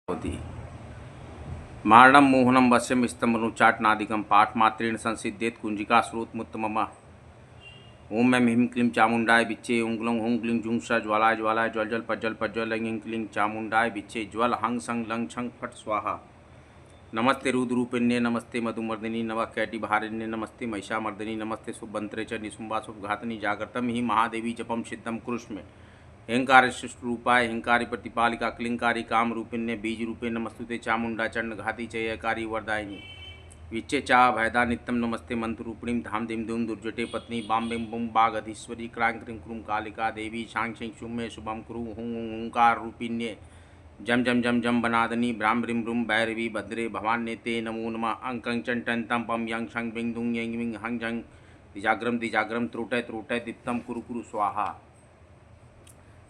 होती मारणं मोहनं वश्यं स्तम्भनुच्चाटनादिकं पाठमात्रेण संसिद्धेत कुंजिका स्रोतमुत्तमः। ओम ऐं ह्रीं क्लीं चामुण्डाय विच्चे ओं ग्लौं हूं ग्लीं जुं स ज्वालाय ज्वालाय ज्वल जल पज्जल पज्जल ऐं क्लीं चामुण्डाय विच्चे ज्वल हंग संग लंग छंग फट स्वाहा। नमस्ते रुद्रूपिण्ये नमस्ते मधुमर्दिनी नमः कैटिभारिण्ये नमस्ते महिषामर्दिनी नमस्ते शुभंत्रे च निशुम्भासुभघातनी जागृतं हि महादेवी जपं सिद्धं कुरुष्मे। हेंकारस्य रूपाय हिंकारी प्रतिपालिका क्लिंकारी काम रूपिण्य बीज रूपे नमस्तुते चामुंडा चंड घाती चयकारी वरदायिनी विच्चे चा भयदा नित्यम नमस्ते मंत्र रूपिणीं धाम धिम धूम दुर्जटे पत्नी बाम बिम बुम बागधीश्वरी क्रां क्रीं क्रूं कालिका देवी शांग शिंग शुम्य शुभम कुरु हुं हुंकार रूपिण्ये जम जम जम जम बनादनी भ्राम ब्रिम ब्रुम भैरवी भद्रे भवान्ये ते नमो नमः अंकं चंटन तम पम यंग शंग बिंग दुंग यंग विंग हंग जंग दिजाग्रम त्रोटय त्रोटय दीप्तम कुरु कुरु स्वाहा।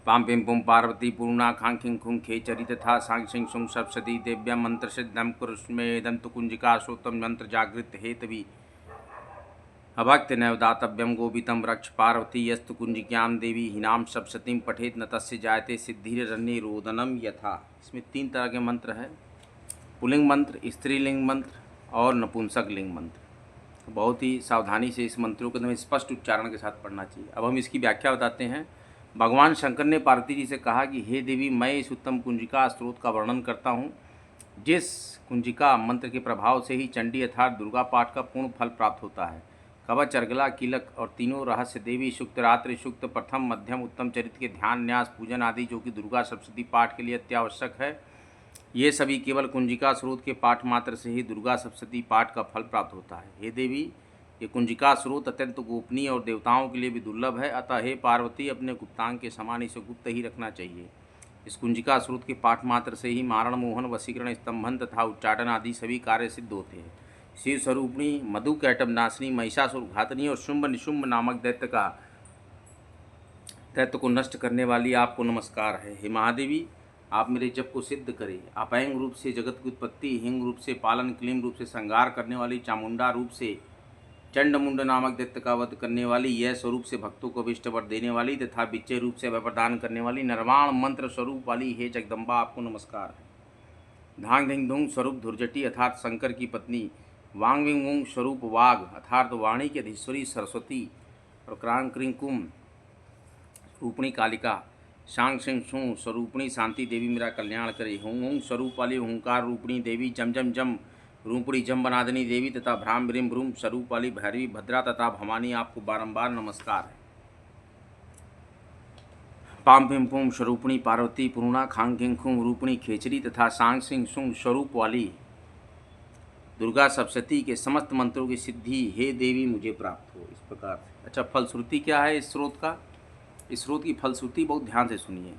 पाम पिम पुम पार्वती पूर्णा खां खिं खुं खेचरी तथा सांग सिंह सुं सप्सती देव्या मंत्र सिद्धम कुरुष्मे दंत कुंजिका श्रोतम मंत्र जागृत हेतवी अभक्त नैवदातव्यम गोवितम रक्ष पार्वती यस्तु कुंजिक्यां देवी हिनाम सप्सतीं पठेत न तस्य जायते सिद्धिरन्य रोदनम यथा। इसमें 3 तरह के मंत्र है, पुलिंग मंत्र, स्त्रीलिंग मंत्र और नपुंसक लिंग मंत्र। तो बहुत ही सावधानी से इस मंत्रों को एकदम स्पष्ट उच्चारण के साथ पढ़ना चाहिए। अब हम इसकी व्याख्या बताते हैं। भगवान शंकर ने पार्वती जी से कहा कि हे देवी, मैं इस उत्तम कुंजिका स्रोत का वर्णन करता हूँ, जिस कुंजिका मंत्र के प्रभाव से ही चंडी अर्थात दुर्गा पाठ का पूर्ण फल प्राप्त होता है। कवच, अर्गला, कीलक और तीनों रहस्य देवी सूक्त, रात्रि सूक्त, प्रथम मध्यम उत्तम चरित्र के ध्यान न्यास पूजन आदि जो कि दुर्गा सप्तशती पाठ के लिए अत्यावश्यक है, ये सभी केवल कुंजिका स्रोत के पाठ मात्र से ही दुर्गा सप्तशती पाठ का फल प्राप्त होता है। हे देवी, ये कुंजिका स्रोत अत्यंत गोपनीय और देवताओं के लिए भी दुर्लभ है, अतः हे पार्वती, अपने गुप्तांग के समान इसे गुप्त ही रखना चाहिए। इस कुंजिका स्रोत के पाठ मात्र से ही मारण, मोहन, वशीकरण, स्तंभन तथा उच्चाटन आदि सभी कार्य सिद्ध होते हैं। शिव स्वरूपिणी, मधु कैटभ नाशिनी, महिषासुर घातनी और शुंभ निशुंभ नामक दैत्य को नष्ट करने वाली आपको नमस्कार है। हे महादेवी, आप मेरे जप को सिद्ध करें। आप ऐंग रूप से जगत की उत्पत्ति, हिंग रूप से पालन, क्लीम रूप से संहार करने वाली, चामुंडा रूप से चंडमुंड नामक दैत्य का वध करने वाली, यह स्वरूप से भक्तों को अभिष्ट वर देने वाली तथा विच्चे रूप से भय प्रदान करने वाली, निर्वाण मंत्र स्वरूप वाली हे जगदम्बा, आपको नमस्कार है। धांग धिंग धूंग स्वरूप धुर्जटी अर्थात शंकर की पत्नी, वांग विंग वुंग स्वरूप वाघ अर्थात वाणी की अधीश्वरी सरस्वती और क्रांग क्रिंग कुम रूपणी कालिका, शांग सिंह शूं स्वरूपणी शांति देवी मेरा कल्याण करे। हुं हुं स्वरूप वाली हुंकार रूपणी देवी, जम जम जम रूपणी जम बनादनी देवी तथा भ्राम ब्रिम भ्रूम स्वरूप वाली भैरवी भद्रा तथा भवानी, आपको बारंबार नमस्कार है। पाम पिम पुम स्वरूपणी पार्वती पूर्णा खांग खिंग खुंग रूपणी खेचरी तथा सांग सिंह सुंग स्वरूप वाली दुर्गा सप्तशती के समस्त मंत्रों की सिद्धि हे देवी मुझे प्राप्त हो। इस प्रकार से। अच्छा, फलश्रुति क्या है इस स्रोत का? इस स्रोत की फलश्रुति बहुत ध्यान से सुनिए।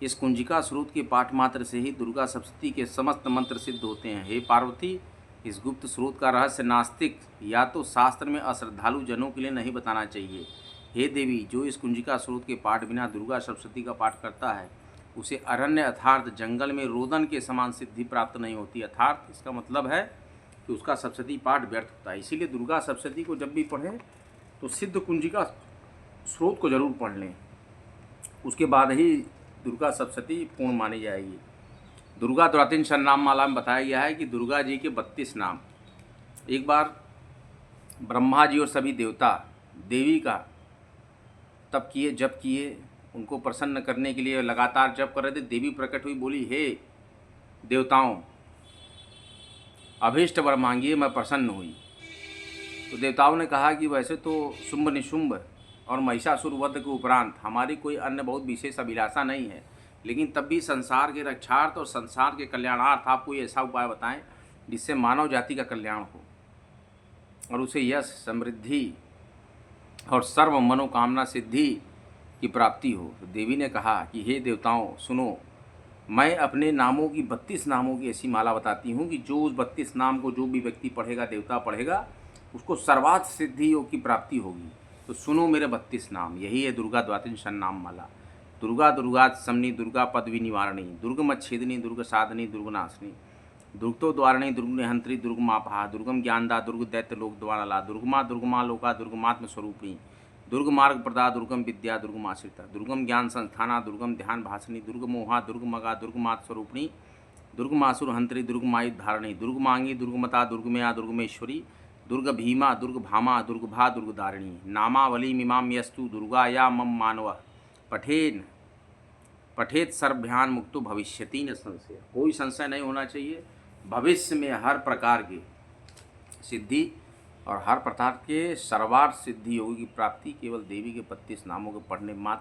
इस कुंजिका स्रोत के पाठ मात्र से ही दुर्गा सप्तशती के समस्त मंत्र सिद्ध होते हैं। हे पार्वती, इस गुप्त स्रोत का रहस्य नास्तिक या तो शास्त्र में अश्रद्धालु जनों के लिए नहीं बताना चाहिए। हे देवी, जो इस कुंजिका स्रोत के पाठ बिना दुर्गा सप्तशती का पाठ करता है, उसे अरण्य अर्थात जंगल में रोदन के समान सिद्धि प्राप्त नहीं होती। अर्थात इसका मतलब है कि उसका सप्तशती पाठ व्यर्थ होता है। इसीलिए दुर्गा सप्तशती को जब भी पढ़ें तो सिद्ध कुंजिका स्रोत को जरूर पढ़ लें, उसके बाद ही दुर्गा सप्तशती पूर्ण मानी जाएगी। दुर्गा द्वातिन नाम माला में बताया गया है कि दुर्गा जी के 32 नाम। एक बार ब्रह्मा जी और सभी देवता देवी का तप किए, जप किए, उनको प्रसन्न करने के लिए लगातार जप कर रहे थे। देवी प्रकट हुई, बोली, हे देवताओं, अभीष्ट वर मांगिए, मैं प्रसन्न हुई। तो देवताओं ने कहा कि वैसे तो शुंभ निशुंभ और महिषासुर वध के उपरांत हमारी कोई अन्य बहुत विशेष अभिलाषा नहीं है, लेकिन तब भी संसार के रक्षार्थ और संसार के कल्याणार्थ आप कोई ऐसा उपाय बताएं जिससे मानव जाति का कल्याण हो और उसे यश, समृद्धि और सर्व मनोकामना सिद्धि की प्राप्ति हो। तो देवी ने कहा कि हे देवताओं सुनो, मैं अपने नामों की 32 नामों की ऐसी माला बताती हूँ कि जो उस 32 नाम को जो भी व्यक्ति पढ़ेगा, देवता पढ़ेगा, उसको सर्वार्थ सिद्धि योग की प्राप्ति होगी। तो सुनो मेरे 32 नाम, यही है दुर्गा द्वातिन नाम माला। दुर्गा दुर्गा समनी, दुर्गा पदवी निवारणी, दुर्गमच्छेदिनी, दुर्ग साधनी, दुर्गनाशिनी, दुर्गतो द्वारणी, दुर्गनिहंत्री, दुर्गमापहा, दुर्गम ज्ञानदा, दुर्ग दैत्य लोक द्वारला, दुर्गमा दुर्गमा लोका, दुर्गमात्म स्वरूपिणी, दुर्ग मार्ग प्रदा, दुर्गम विद्या, दुर्गमाश्रिता, दुर्गम ज्ञान संस्थाना, दुर्गम ध्यान भाषणी, दुर्ग मोहा, दुर्ग मगा, दुर्गमात स्वरूपिणी, दुर्गमासुर हंत्री दुर्गमायुध धारणी दुर्गमांगी दुर्गमता दुर्गमया दुर्गमेश्वरी दुर्ग भीमा दुर्ग भामा दुर्गभा दुर्गदारिणी नामावली मिमाम यस्तु दुर्गाया मम मानव पठेन पठेत सर्वभ्यान मुक्तो भविष्यति न संशय। कोई संशय नहीं होना चाहिए। भविष्य में हर प्रकार की सिद्धि और हर प्रकार के सर्वार्थ सिद्धि योगी की प्राप्ति केवल देवी के 32 नामों के पढ़ने मात्र